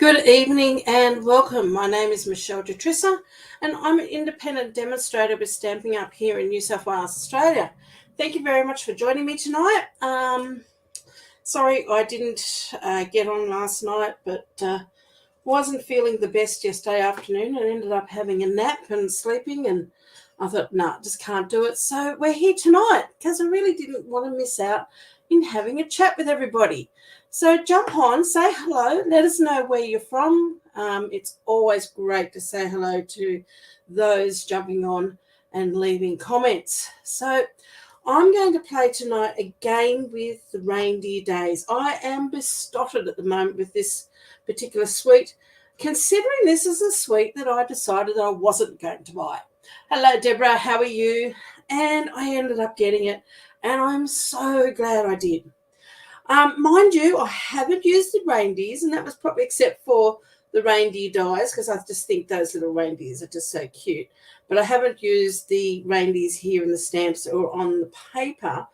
Good evening and welcome. My name is Michele and I'm an independent demonstrator with Stamping Up here in New South Wales, Australia. Thank you very much for joining me tonight. Sorry I didn't get on last night, but wasn't feeling the best yesterday afternoon and ended up having a nap and sleeping, and I thought, no, just can't do it. So we're here tonight because I really didn't want to miss out in having a chat with everybody. So jump on, say hello, let us know where you're from. It's always great to say hello to those jumping on and leaving comments. So I'm going to play tonight a game with the reindeer days. I am besotted at the moment with this particular suite, considering this is a suite that I decided I wasn't going to buy. Hello, Deborah, how are you? And I ended up getting it, and I'm so glad I did. Mind you, I haven't used the reindeers, and that was probably except for the reindeer dies, because I just think those little reindeers are just so cute. But I haven't used the reindeers here in the stamps or on the paper.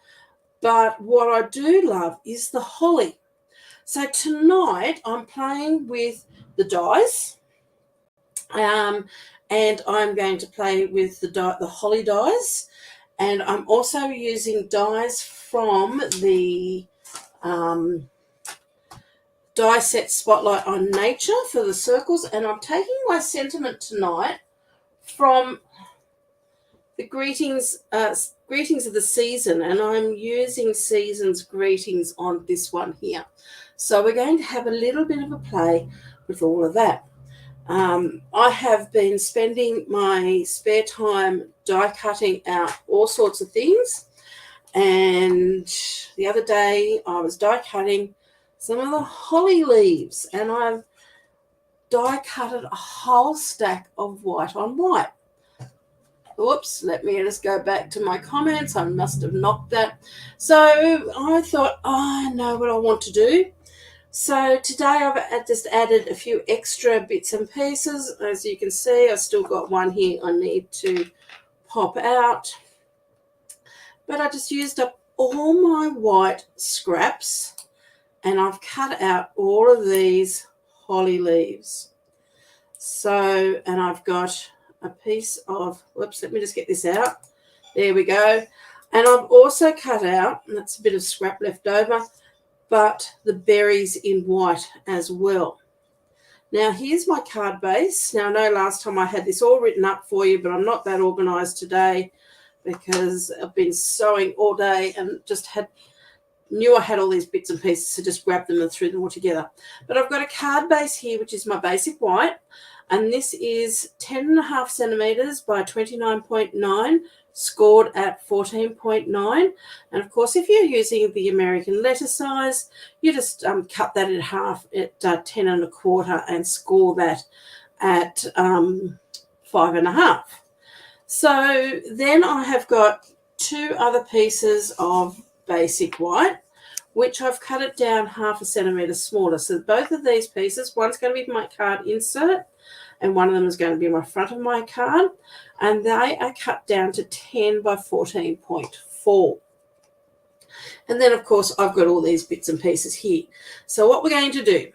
But what I do love is the holly. So tonight I'm playing with the dies, and I'm going to play with the holly dies, and I'm also using dies from the die set Spotlight on Nature for the circles, and I'm taking my sentiment tonight from the greetings of the season, and I'm using season's greetings on this one here. So we're going to have a little bit of a play with all of that. I have been spending my spare time die cutting out all sorts of things, and the other day I was die cutting some of the holly leaves, and I've die cutted a whole stack of white on white. Oops, let me just go back to my comments. I must have knocked that. So I thought, I know what I want to do. So today I've just added a few extra bits and pieces. As you can see, I've still got one here I need to pop out. But I just used up all my white scraps, and I've cut out all of these holly leaves. So, and I've got a piece of, whoops, let me just get this out. There we go. And I've also cut out, and that's a bit of scrap left over, but the berries in white as well. Now, here's my card base. Now, I know last time I had this all written up for you, but I'm not that organised today because I've been sewing all day and just knew I had all these bits and pieces, so just grabbed them and threw them all together. But I've got a card base here, which is my basic white, and this is 10.5 centimetres by 29.9, scored at 14.9. And of course, if you're using the American letter size, you just cut that in half at 10.25 and score that at 5.5. So then I have got two other pieces of basic white, which I've cut it down 0.5 centimetre smaller. So both of these pieces, one's going to be my card insert, and one of them is going to be my front of my card, and they are cut down to 10 by 14.4. And then, of course, I've got all these bits and pieces here. So what we're going to do,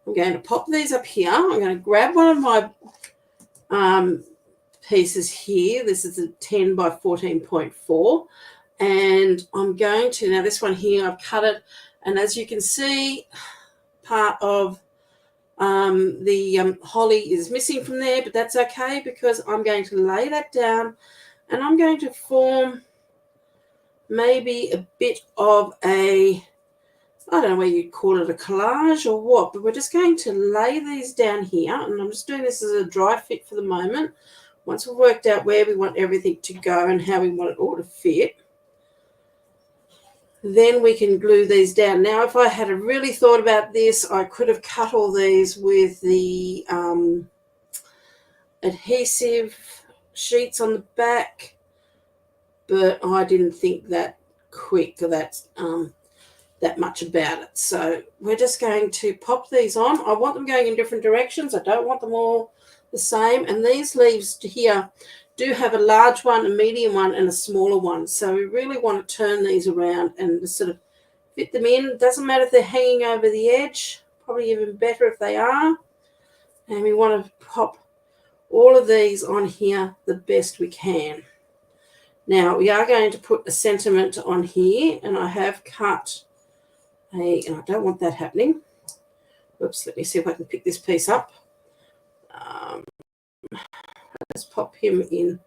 I'm going to pop these up here. I'm going to grab one of my pieces here. This is a 10 by 14.4. And I'm going to, now this one here, I've cut it, and as you can see, part of the holly is missing from there, but that's okay because I'm going to lay that down, and I'm going to form maybe a bit of I don't know whether you'd call it a collage or what, but we're just going to lay these down here, and I'm just doing this as a dry fit for the moment. Once we've worked out where we want everything to go and how we want it all to fit, then we can glue these down. Now, if I had really thought about this, I could have cut all these with the adhesive sheets on the back, but I didn't think that quick or that much about it. So we're just going to pop these on. I want them going in different directions. I don't want them all the same. And these leaves here do have a large one, a medium one, and a smaller one. So we really want to turn these around and just sort of fit them in. It doesn't matter if they're hanging over the edge. probably even better if they are. And we want to pop all of these on here the best we can. Now, we are going to put a sentiment on here, and I have cut and I don't want that happening. Oops, let me see if I can pick this piece up. Let's pop him in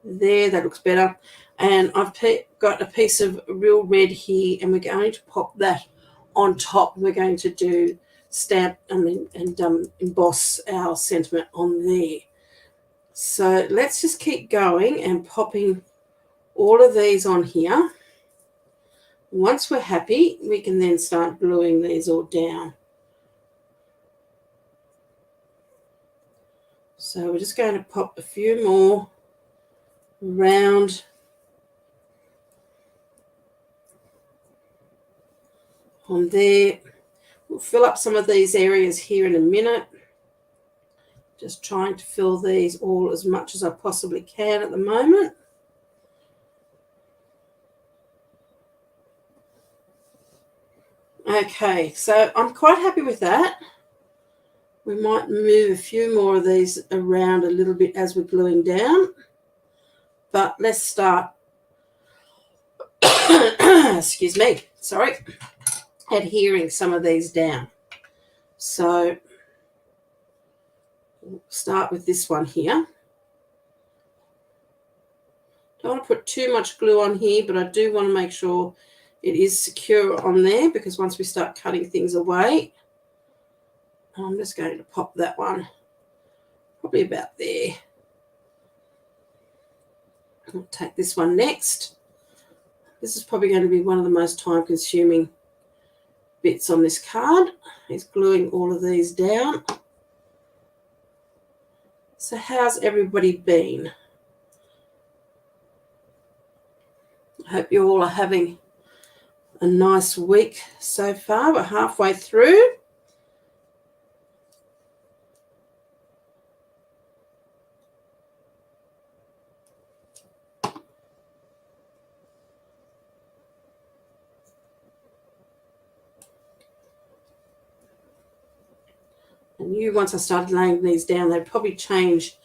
there. That looks better. And I've got a piece of real red here, and we're going to pop that on top. We're going to do stamp and emboss our sentiment on there. So let's just keep going and popping all of these on here. Once we're happy, we can then start gluing these all down. So we're just going to pop a few more around on there. We'll fill up some of these areas here in a minute. Just trying to fill these all as much as I possibly can at the moment. Okay, so I'm quite happy with that. We might move a few more of these around a little bit as we're gluing down. But let's start, excuse me, sorry, adhering some of these down. So we'll start with this one here. Don't want to put too much glue on here, but I do want to make sure it is secure on there, because once we start cutting things away, I'm just going to pop that one probably about there. I'll take this one next. This is probably going to be one of the most time-consuming bits on this card, is gluing all of these down. So how's everybody been? I hope you all are having a nice week so far. We're halfway through. And once I started laying these down, they'd probably change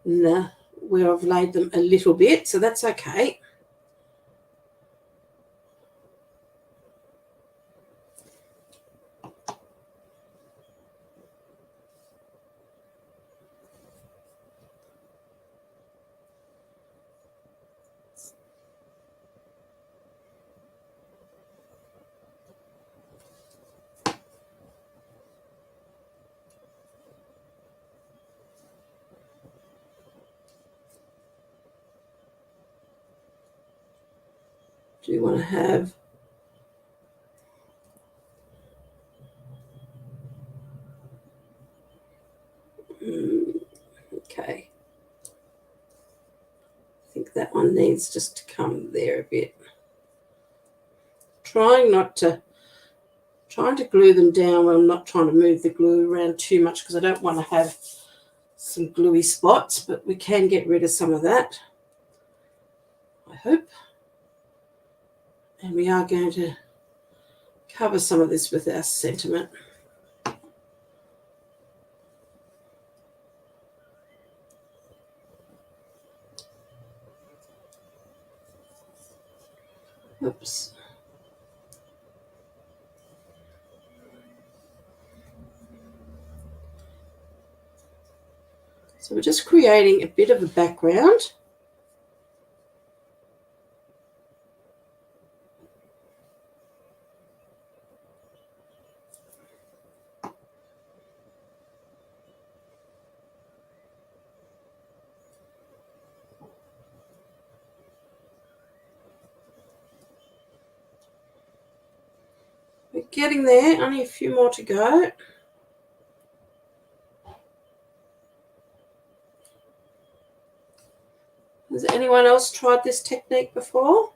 where I've laid them a little bit, so that's okay. Do you want to have okay. I think that one needs just to come there a bit. Trying to glue them down when I'm not trying to move the glue around too much, because I don't want to have some gluey spots, but we can get rid of some of that, I hope. And we are going to cover some of this with our sentiment. Oops. So we're just creating a bit of a background. We're getting there, only a few more to go. Has anyone else tried this technique before?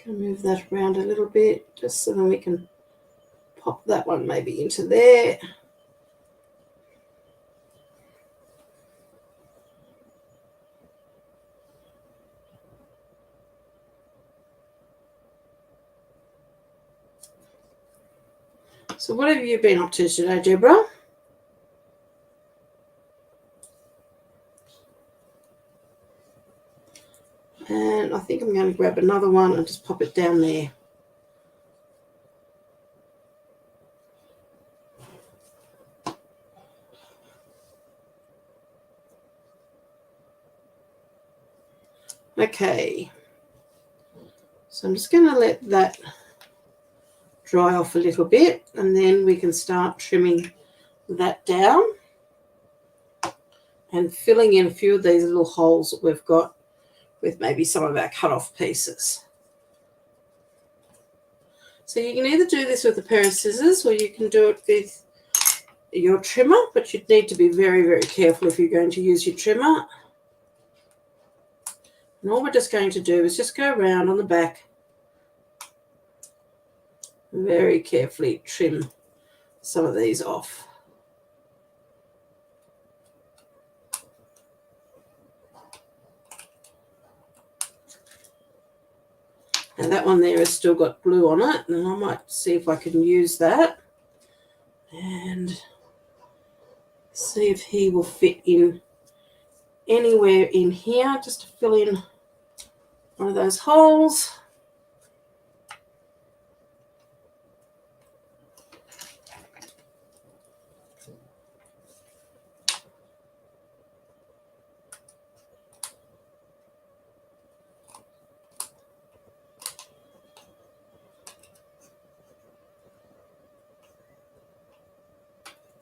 Going to move that around a little bit just so then we can pop that one maybe into there. So what have you been up to today, Deborah? And I think I'm going to grab another one and just pop it down there. Okay. So I'm just going to let that dry off a little bit, and then we can start trimming that down and filling in a few of these little holes that we've got with maybe some of our cut off pieces. So you can either do this with a pair of scissors or you can do it with your trimmer, but you'd need to be very, very careful if you're going to use your trimmer. And all we're just going to do is just go around on the back, very carefully trim some of these off. And that one there has still got glue on it, and I might see if I can use that and see if he will fit in anywhere in here, just to fill in one of those holes.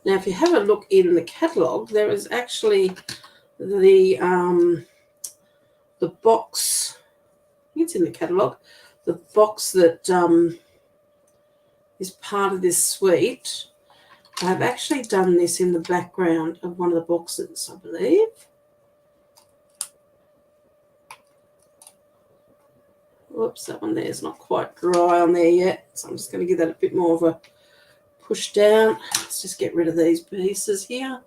Now, if you have a look in the catalogue, there is actually the box. I think it's in the catalogue. The box that is part of this suite. I've actually done this in the background of one of the boxes, I believe. Whoops, that one there is not quite dry on there yet, so I'm just going to give that a bit more of a push down. Let's just get rid of these pieces here.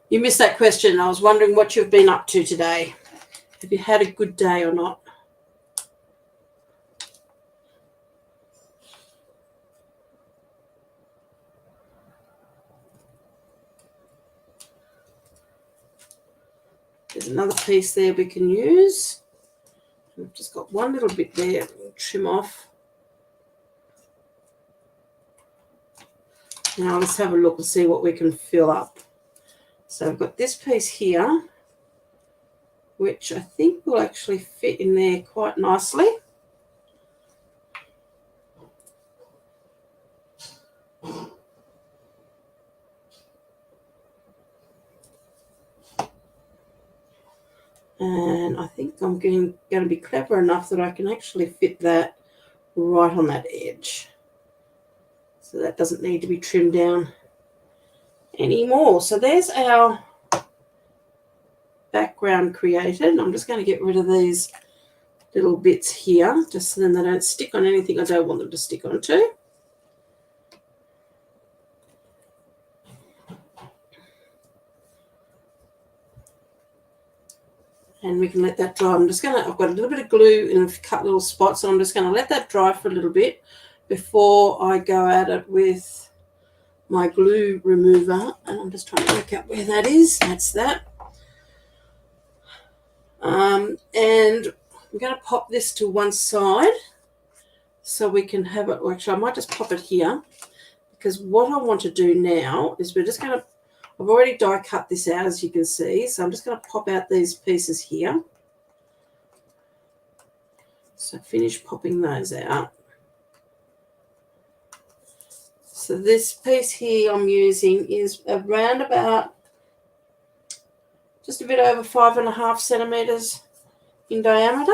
You missed that question. I was wondering what you've been up to today. Have you had a good day or not? There's another piece there we can use. We've just got one little bit there. We'll trim off. Now let's have a look and see what we can fill up. So I've got this piece here, which I think will actually fit in there quite nicely. And I think I'm going to be clever enough that I can actually fit that right on that edge. So that doesn't need to be trimmed down anymore. So there's our background created. I'm just going to get rid of these little bits here, just so then they don't stick on anything I don't want them to stick onto. And we can let that dry. I've got a little bit of glue in a cut little spots, so I'm just going to let that dry for a little bit before I go at it with my glue remover. And I'm just trying to work out where that is. That's that. And I'm going to pop this to one side so we can have it. Well, actually, I might just pop it here, because what I want to do now is we're just going to, I've already die cut this out, as you can see, so I'm just going to pop out these pieces here. So finish popping those out. So this piece here I'm using is around about just a bit over 5.5 centimetres in diameter.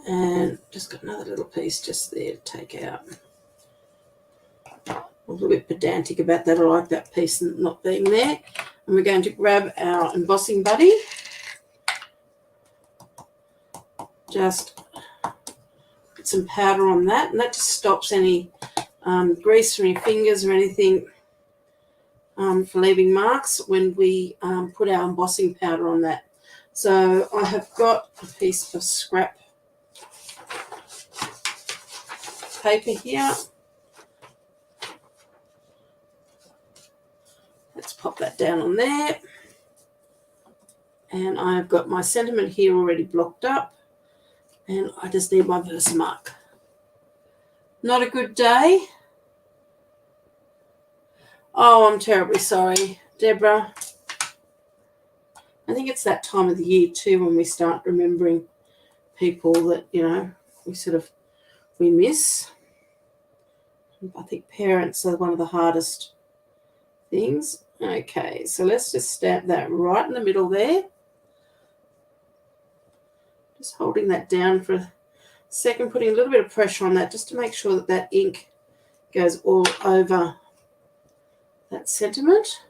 And just got another little piece just there to take out. I'm a little bit pedantic about that. I like that piece not being there. And we're going to grab our embossing buddy. Just put some powder on that, and that just stops any grease from your fingers or anything for leaving marks when we put our embossing powder on that. So I have got a piece of scrap paper here. Let's pop that down on there. And I've got my sentiment here already blocked up. And I just need my Versamark. Not a good day. Oh, I'm terribly sorry, Deborah. I think it's that time of the year too when we start remembering people that, you know, we miss. I think parents are one of the hardest things. Okay, so let's just stamp that right in the middle there. Just holding that down for a second, putting a little bit of pressure on that just to make sure that that ink goes all over that sentiment.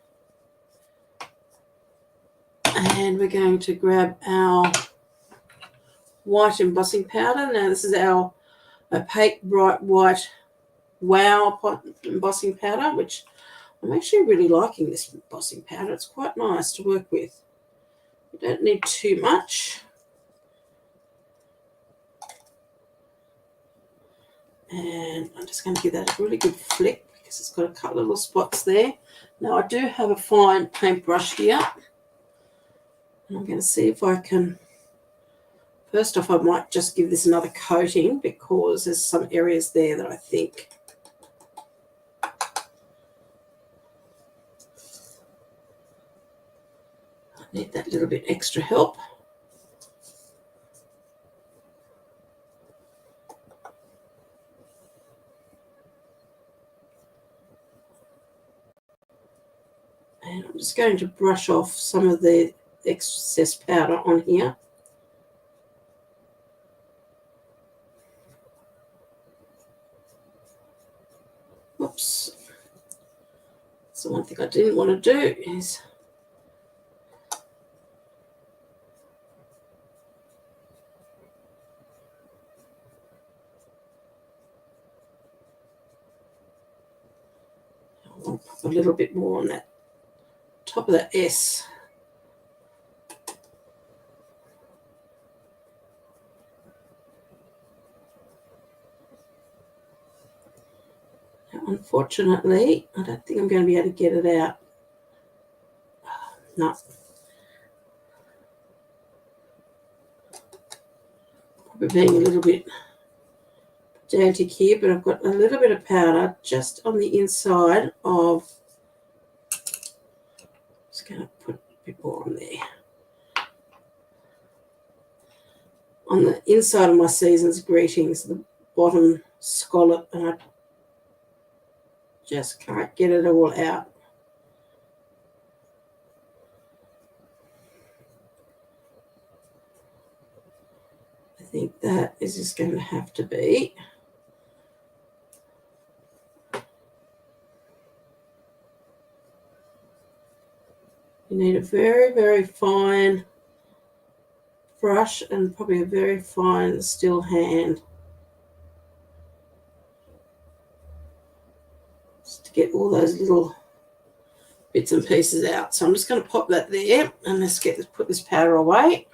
And we're going to grab our white embossing powder. Now this is our opaque bright white Wow embossing powder, which I'm actually really liking this embossing powder. It's quite nice to work with. You don't need too much. And I'm just going to give that a really good flick because it's got a couple of little spots there. Now I do have a fine paintbrush here. And I'm going to see if I can, first off I might just give this another coating because there's some areas there that I think need that little bit extra help. And I'm just going to brush off some of the excess powder on here. Whoops. So one thing I didn't want to do is I'll put a little bit more on that top of that S. Now, unfortunately, I don't think I'm going to be able to get it out. No. Probably being a little bit pedantic here, but I've got a little bit of powder just on the inside of, just going to put a bit more on there. On the inside of my season's greetings, the bottom scallop, and I just can't get it all out. I think that is just going to have to be. You need a very, very fine brush and probably a very fine still hand just to get all those little bits and pieces out. So I'm just going to pop that there and let's put this powder away.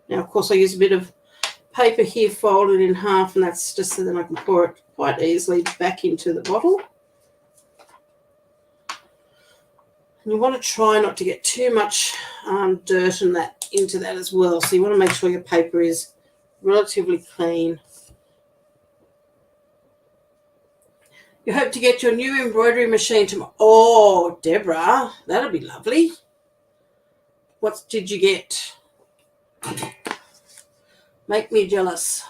Now, of course, I use a bit of paper here folded in half, and that's just so that I can pour it quite easily back into the bottle. And you want to try not to get too much dirt and that into that as well. So you want to make sure your paper is relatively clean. You hope to get your new embroidery machine tomorrow. Oh, Deborah, that'll be lovely. What did you get? Make me jealous.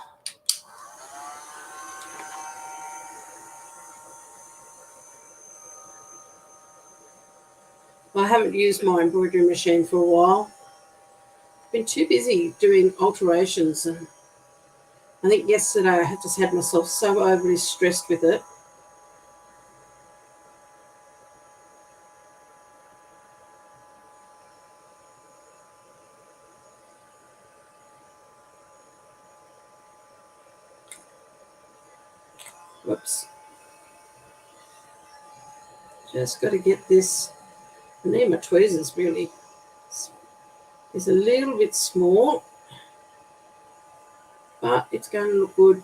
I haven't used my embroidery machine for a while. been too busy doing alterations, and I think yesterday I had just had myself so overly stressed with it. Whoops. Just got to get this. I need my tweezers really. It's a little bit small, but it's going to look good.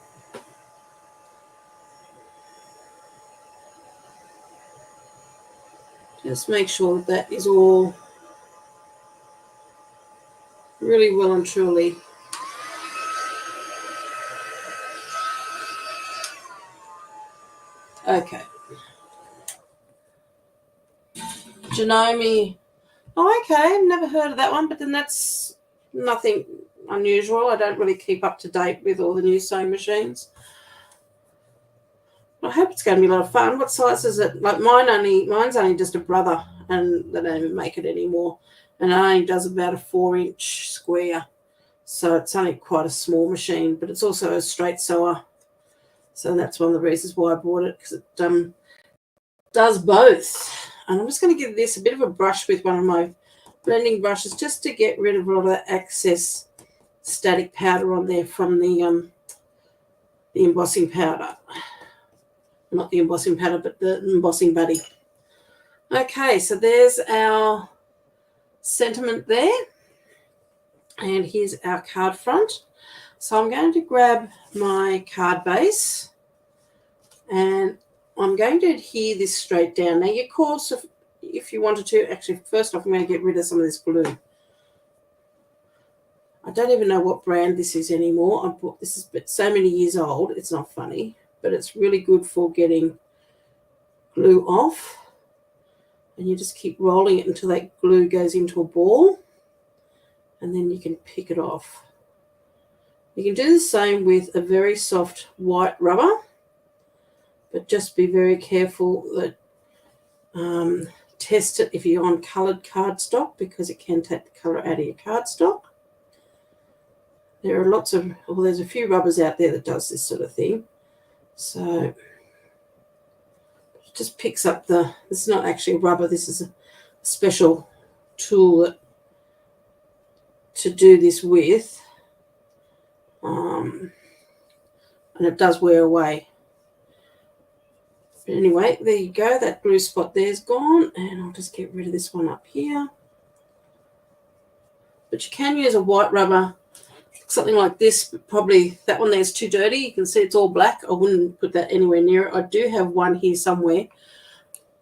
Just make sure that is all really well and truly. Okay. Janome. Oh, okay. I've never heard of that one, but then that's nothing unusual. I don't really keep up to date with all the new sewing machines. I hope it's going to be a lot of fun. What size is it? Like mine's only just a brother, and they don't even make it anymore. And it only does about a 4-inch square. So it's only quite a small machine, but it's also a straight sewer. So that's one of the reasons why I bought it, because it does both. And I'm just going to give this a bit of a brush with one of my blending brushes just to get rid of all that excess static powder on there from the embossing powder. Not the embossing powder, but the embossing buddy. Okay, so there's our sentiment there. And here's our card front. So I'm going to grab my card base and I'm going to adhere this straight down. Now, of course, if you wanted to, actually, first off, I'm going to get rid of some of this glue. I don't even know what brand this is anymore. I bought this is so many years old, it's not funny, but it's really good for getting glue off. And you just keep rolling it until that glue goes into a ball, and then you can pick it off. You can do the same with a very soft white rubber, but just be very careful that test it if you're on coloured cardstock, because it can take the colour out of your cardstock. There are there's a few rubbers out there that does this sort of thing. So it just picks up this is not actually a rubber, this is a special tool to do this with. And it does wear away. But anyway, there you go. That glue spot there's gone. And I'll just get rid of this one up here. But you can use a white rubber, something like this, but probably that one there's too dirty. You can see it's all black. I wouldn't put that anywhere near it. I do have one here somewhere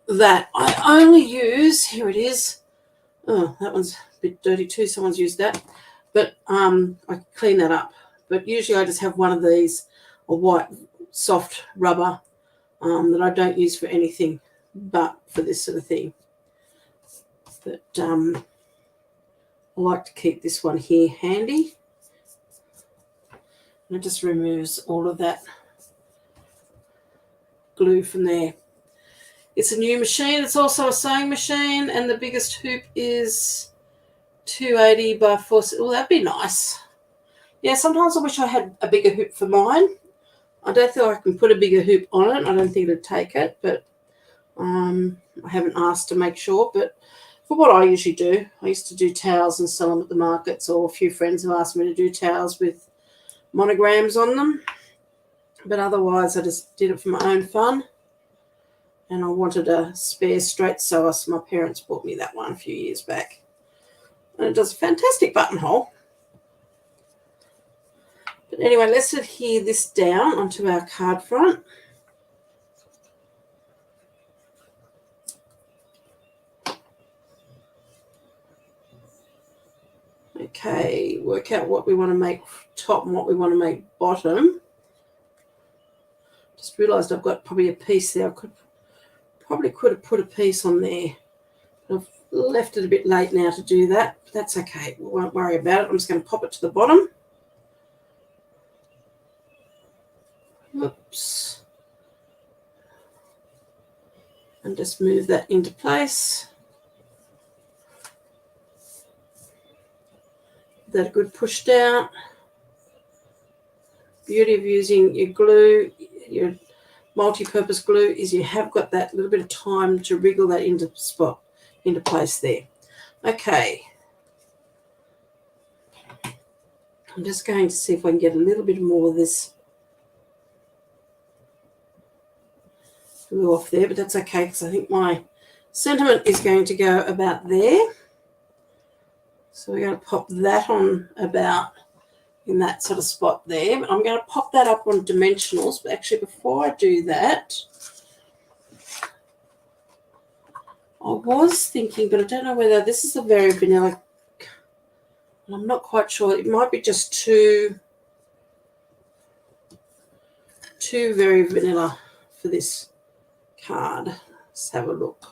that I only use. Here it is. Oh, that one's a bit dirty too. Someone's used that. But I clean that up. But usually I just have one of these, a white soft rubber that I don't use for anything but for this sort of thing. But I like to keep this one here handy. And it just removes all of that glue from there. It's a new machine. It's also a sewing machine, and the biggest hoop is 280 by 460. Well, that'd be nice. Yeah, sometimes I wish I had a bigger hoop for mine. I don't think I can put a bigger hoop on it. I don't think it'd take it, but I haven't asked to make sure. But for what I usually do, I used to do towels and sell them at the markets, or a few friends have asked me to do towels with monograms on them. But otherwise, I just did it for my own fun. And I wanted a spare straight sewer, so my parents bought me that one a few years back. And it does a fantastic buttonhole. But anyway, let's adhere this down onto our card front. Okay, work out what we want to make top and what we want to make bottom. Just realised I've got probably a piece there. Probably could have put a piece on there. I've left it a bit late now to do that, but that's okay. We won't worry about it. I'm just going to pop it to the bottom. Oops. And just move that into place. that a good push down. Beauty of using your glue, your multi-purpose glue, is you have got that little bit of time to wriggle that into place there. Okay. I'm just going to see if I can get a little bit more of this glue off there, but that's okay because I think my sentiment is going to go about there. So we're going to pop that on about in that sort of spot there. But I'm going to pop that up on dimensionals. But actually, before I do that, I was thinking, but I don't know whether this is a very vanilla. I'm not quite sure. It might be just too very vanilla for this card. Let's have a look.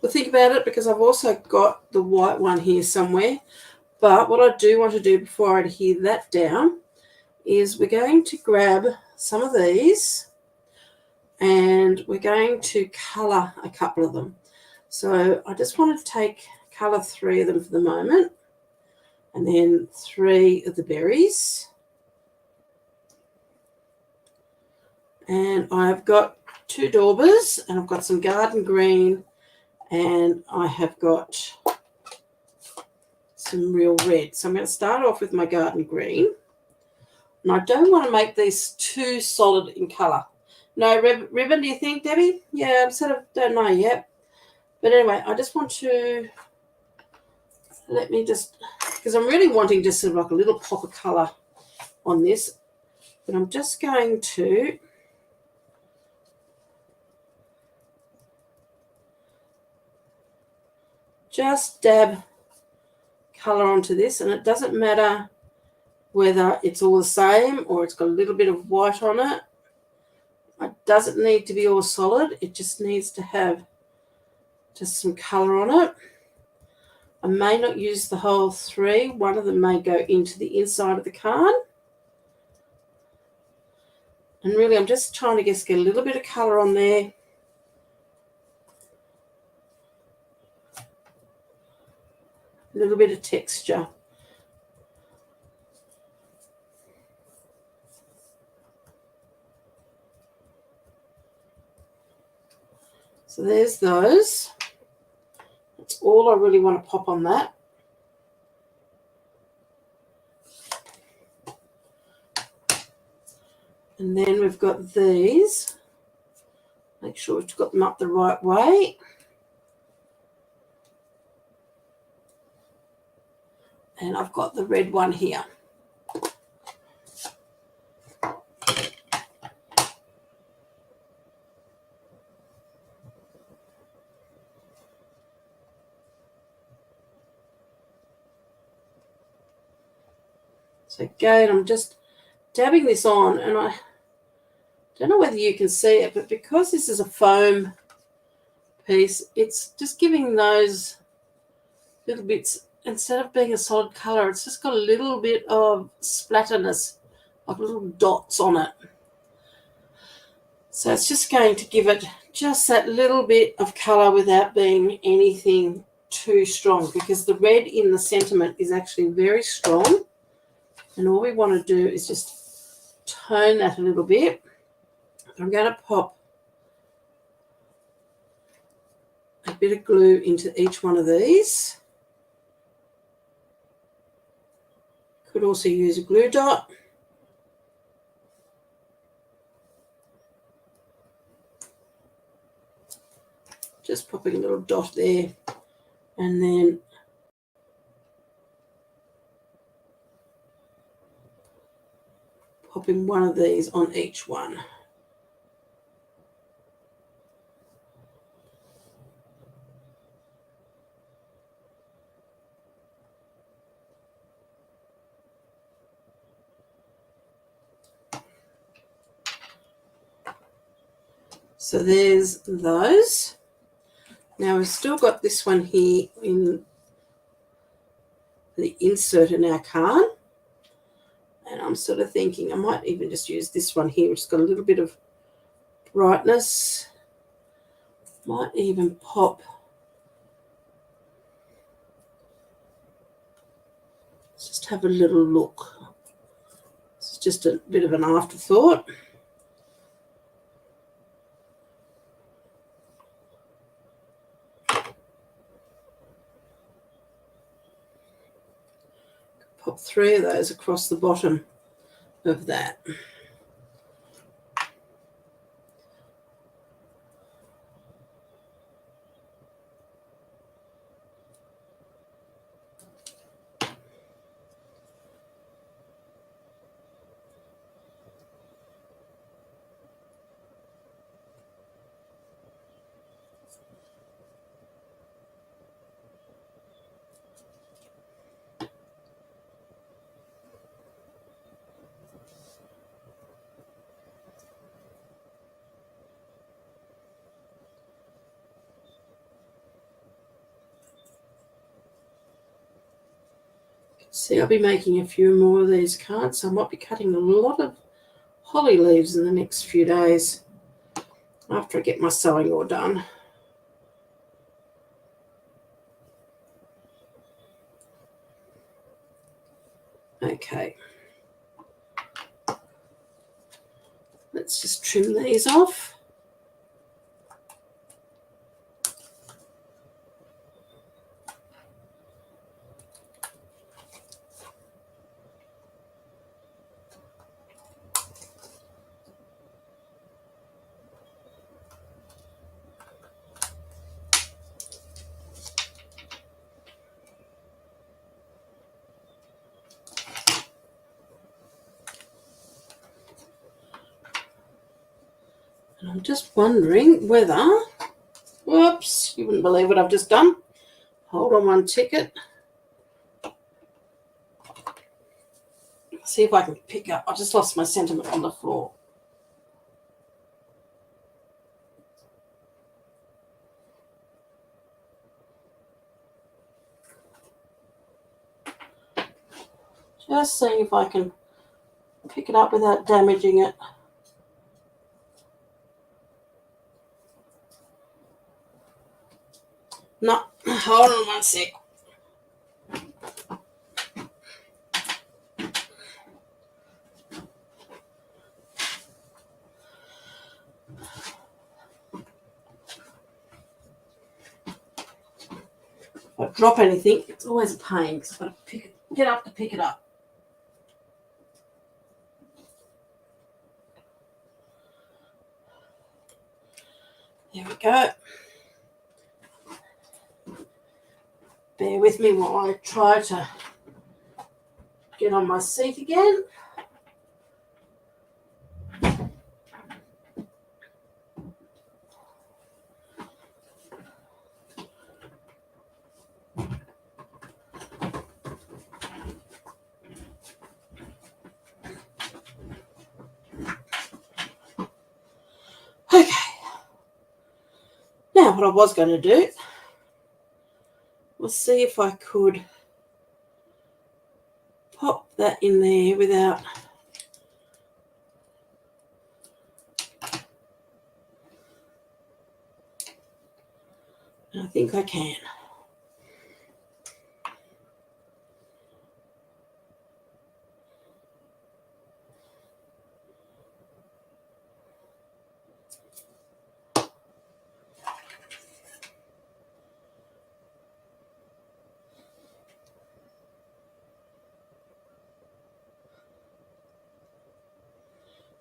Well, think about it, because I've also got the white one here somewhere. But what I do want to do before I adhere that down is we're going to grab some of these and we're going to colour a couple of them. So I just want to colour 3 of them for the moment, and then 3 of the berries. And I've got 2 daubers, and I've got some garden green, and I have got some real red. So I'm going to start off with my garden green. And I don't want to make these too solid in colour. No ribbon, do you think, Debbie? Yeah, I sort of don't know yet. But anyway, I just want to, because I'm really wanting just sort of like a little pop of colour on this. But I'm just going to just dab colour onto this, and it doesn't matter whether it's all the same or it's got a little bit of white on it. It doesn't need to be all solid. It just needs to have just some colour on it. I may not use the whole 3. One of them may go into the inside of the card. And really, I'm just trying to get a little bit of colour on there. A little bit of texture. So there's those. That's all I really want to pop on that. And then we've got these. Make sure we've got them up the right way. And I've got the red one here. So again, I'm just dabbing this on, and I don't know whether you can see it, but because this is a foam piece, it's just giving those little bits, instead of being a solid colour, it's just got a little bit of splatterness, like little dots on it. So it's just going to give it just that little bit of colour without being anything too strong, because the red in the sentiment is actually very strong. And all we want to do is just tone that a little bit. I'm going to pop a bit of glue into each one of these. Could also use a glue dot. Just popping a little dot there, and then popping one of these on each one. So there's those. Now we've still got this one here in the insert in our card. And I'm sort of thinking I might even just use this one here, which has got a little bit of brightness. Might even pop. Let's just have a little look. It's just a bit of an afterthought. Pop 3 of those across the bottom of that. See, I'll be making a few more of these cards, so I might be cutting a lot of holly leaves in the next few days after I get my sewing all done. Okay. Let's just trim these off. And I'm just wondering whether, whoops, you wouldn't believe what I've just done. Hold on one ticket. See if I can pick up. I just lost my sentiment on the floor. Just seeing if I can pick it up without damaging it. No, hold on one sec. If I drop anything, it's always a pain because I've got to get up to pick it up. There we go. Bear with me while I try to get on my seat again. Okay. Now what I was going to do was see if I could pop that in there without I think I can.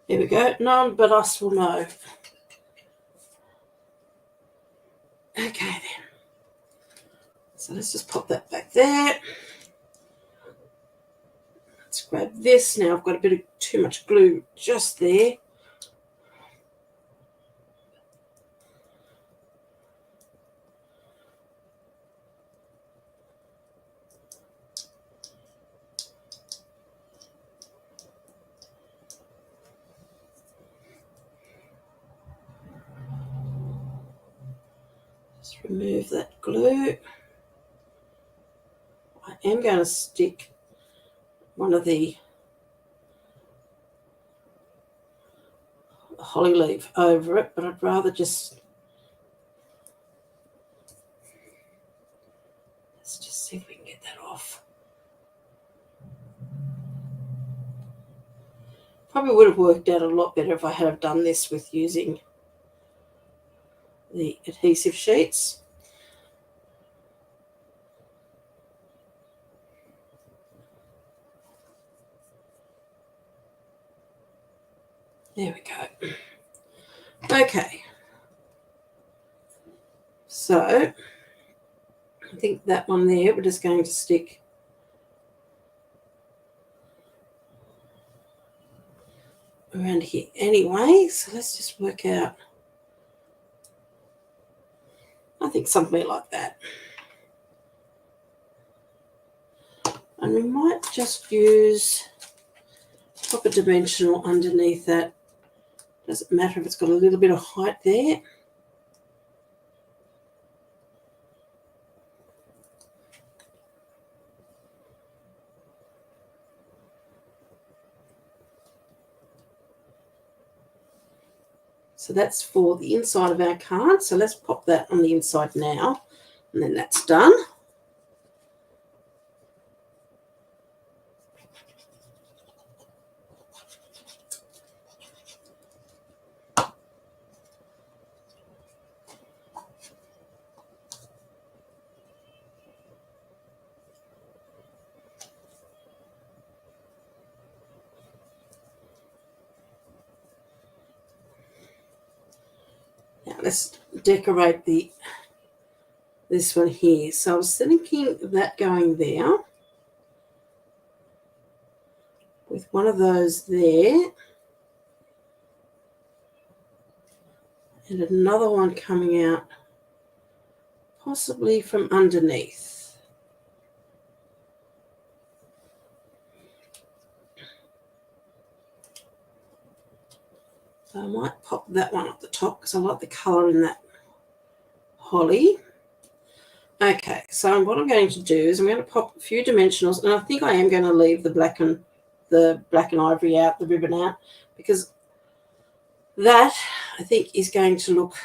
There we go. None but us will know. Okay then. So let's just pop that back there. Let's grab this. Now I've got a bit of too much glue just there. Just remove that glue. I am going to stick one of the holly leaf over it, but I'd rather just... Let's just see if we can get that off. Probably would have worked out a lot better if I had have done this with using the adhesive sheets. There we go. Okay. So I think that one there, we're just going to stick around here anyway. So let's just work out, I think something like that. And we might just use proper dimensional underneath that. Doesn't matter if it's got a little bit of height there. So that's for the inside of our card. So let's pop that on the inside now, and then that's done. Now let's decorate this one here. So I was thinking of that going there with one of those there and another one coming out possibly from underneath. So I might pop that one up the top because I like the colour in that holly. Okay, so what I'm going to do is I'm going to pop a few dimensionals, and I think I am going to leave the black and ivory out, the ribbon out, because that I think is going to look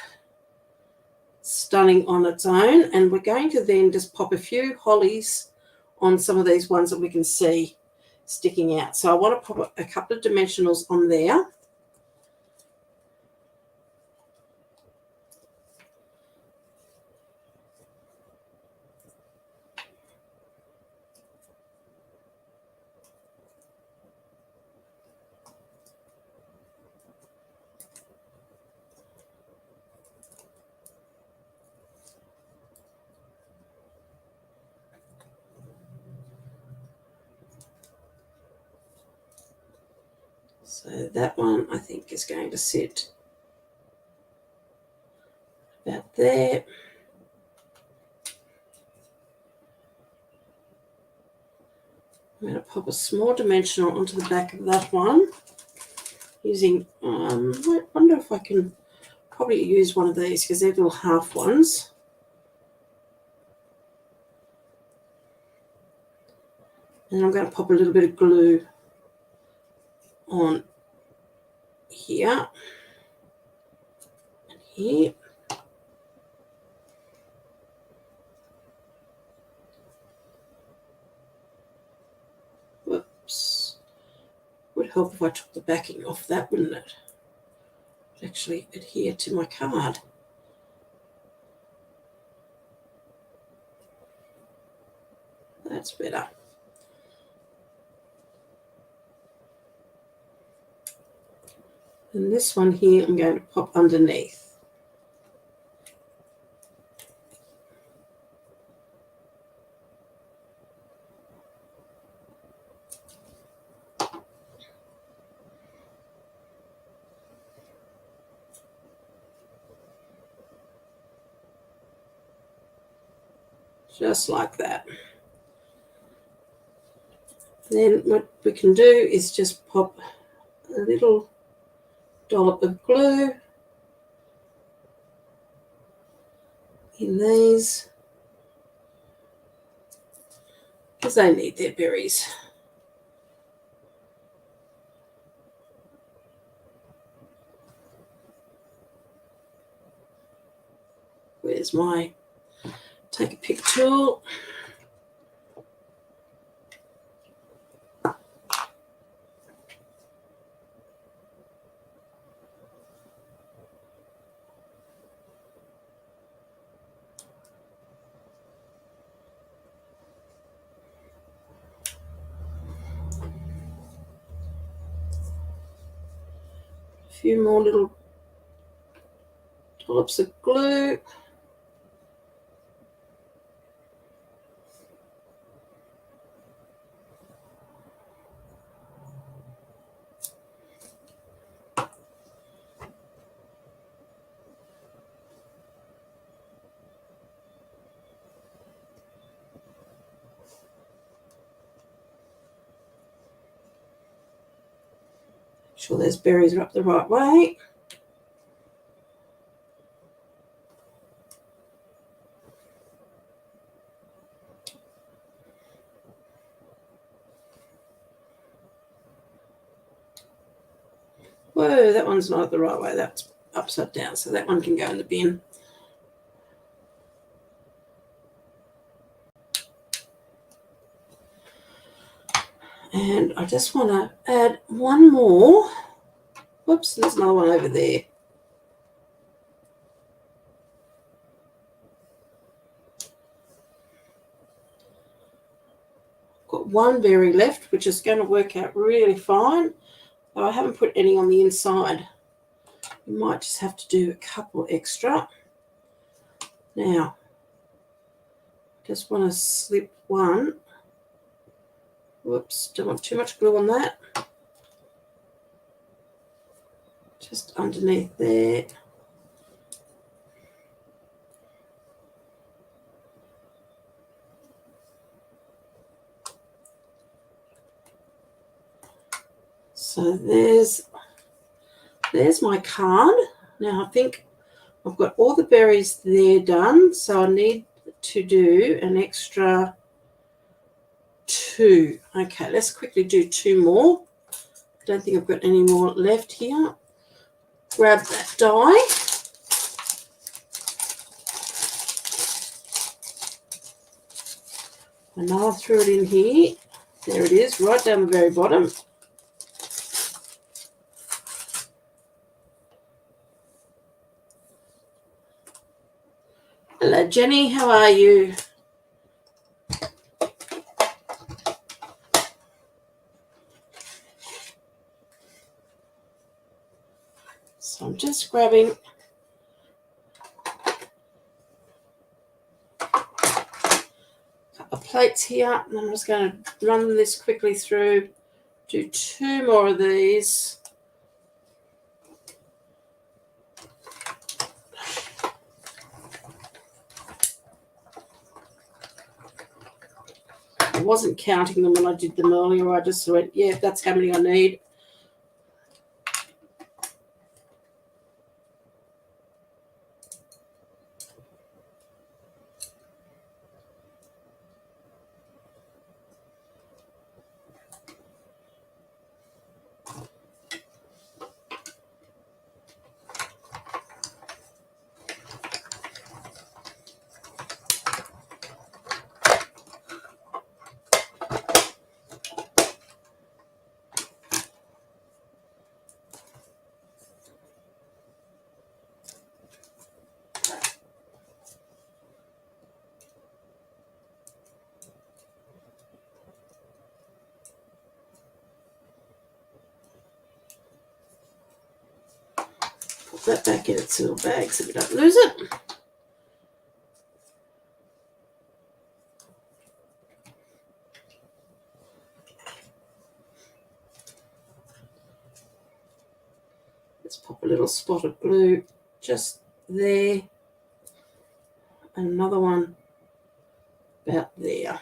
stunning on its own. And we're going to then just pop a few hollies on some of these ones that we can see sticking out. So I want to pop a couple of dimensionals on there. So that one I think is going to sit about there. I'm going to pop a small dimensional onto the back of that one using, I wonder if I can probably use one of these because they're little half ones. And I'm going to pop a little bit of glue on here and here. Whoops. Would help if I took the backing off that, wouldn't it? It'd actually adhere to my card. That's better. And this one here I'm going to pop underneath. Just like that. Then what we can do is just pop a little dollop of glue in these because they need their berries. my take a pick tool. A few more little dollops of glue. Make sure those berries are up the right way. Whoa, that one's not the right way. That's upside down, so that one can go in the bin. And I just want to add one more. Whoops, there's another one over there. Got one berry left, which is going to work out really fine. Though I haven't put any on the inside. You might just have to do a couple extra. Now, just want to slip one. Whoops, don't want too much glue on that. Just underneath there. So there's my card. Now I think I've got all the berries there done, so I need to do an extra 2. Okay, let's quickly do 2 more. Don't think I've got any more left here. Grab that die. I know I threw it in here. There it is, right down the very bottom. Hello, Jenny. How are you? So I'm just grabbing a couple of plates here, and I'm just going to run this quickly through. Do 2 more of these. I wasn't counting them when I did them earlier. I just went, yeah, that's how many I need. Put that back in its little bag so we don't lose it. Let's pop a little spot of glue just there. And another one about there.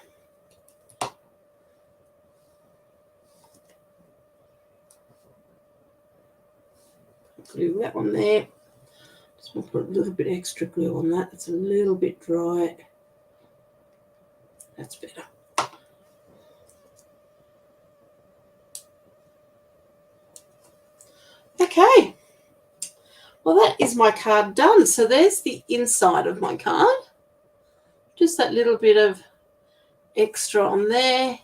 Glue that one there. Just want to put a little bit extra glue on that. It's a little bit dry. That's better. Okay. Well, that is is my card done. So there's the inside of my card. Just that little bit of extra on there.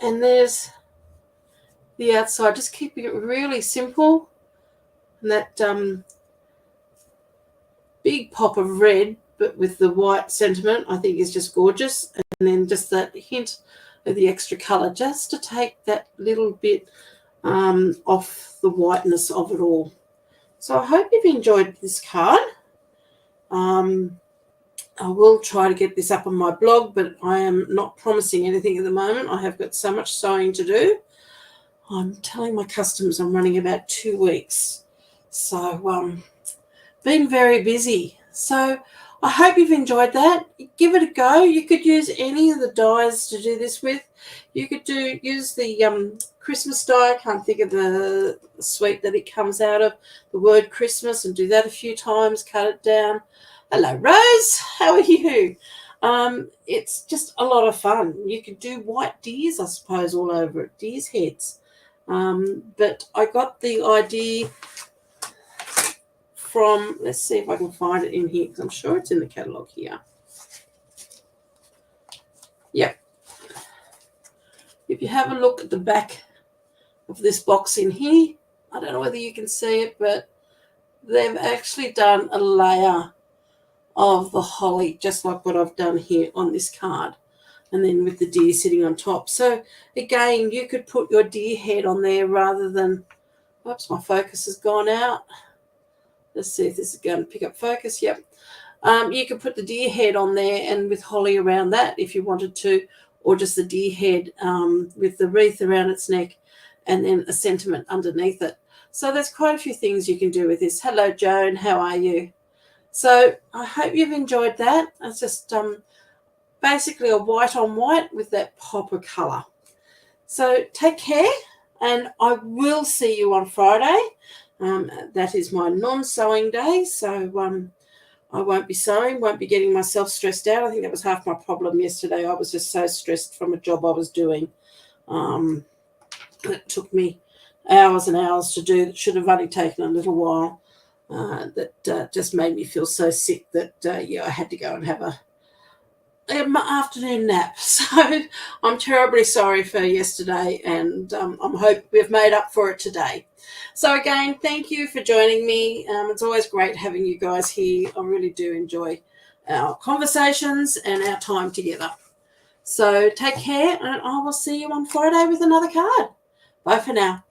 And there's the outside. Just keeping it really simple. And that big pop of red, but with the white sentiment, I think is just gorgeous. And then just that hint of the extra colour, just to take that little bit off the whiteness of it all. So I hope you've enjoyed this card. I will try to get this up on my blog, but I am not promising anything at the moment. I have got so much sewing to do. I'm telling my customers I'm running about 2 weeks. So been very busy. So I hope you've enjoyed that. Give it a go. You could use any of the dies to do this with. You could use the Christmas die. I can't think of the sweet that it comes out of, the word Christmas, and do that a few times, cut it down. Hello, Rose. How are you? It's just a lot of fun. You could do white deers, I suppose, all over it, deers' heads. But I got the idea from, let's see if I can find it in here, because I'm sure it's in the catalogue here. Yep. If you have a look at the back of this box in here, I don't know whether you can see it, but they've actually done a layer of the holly, just like what I've done here on this card, and then with the deer sitting on top. So again, you could put your deer head on there rather than, oops, my focus has gone out. Let's see if this is going to pick up focus. Yep. You could put the deer head on there and with holly around that if you wanted to, or just the deer head with the wreath around its neck and then a sentiment underneath it. So there's quite a few things you can do with this. Hello, Joan. How are you? So I hope you've enjoyed that. It's just basically a white on white with that pop of colour. So take care, and I will see you on Friday. That is my non-sewing day, so I won't be sewing, won't be getting myself stressed out. I think that was half my problem yesterday. I was just so stressed from a job I was doing. It took me hours and hours to do. It should have only taken a little while. That just made me feel so sick that, I had to go and have my afternoon nap. So I'm terribly sorry for yesterday, and I hope we've made up for it today. So again, thank you for joining me. It's always great having you guys here. I really do enjoy our conversations and our time together. So take care, and I will see you on Friday with another card. Bye for now.